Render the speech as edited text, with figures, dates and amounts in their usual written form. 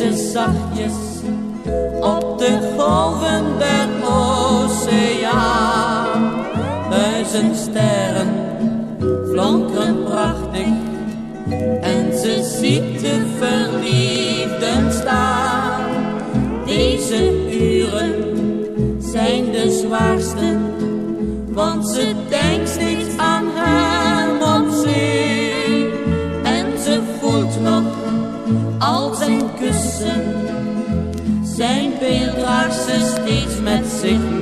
ze zachtjes op de golven der oceaan. 1000 sterren flonkeren prachtig en ze ziet de verliefden staan. Deze uren zijn de zwaarste, want ze denkt steeds aan hem op zee. En ze voelt nog al zijn kussen, zijn beeld draagt ze steeds met zich mee.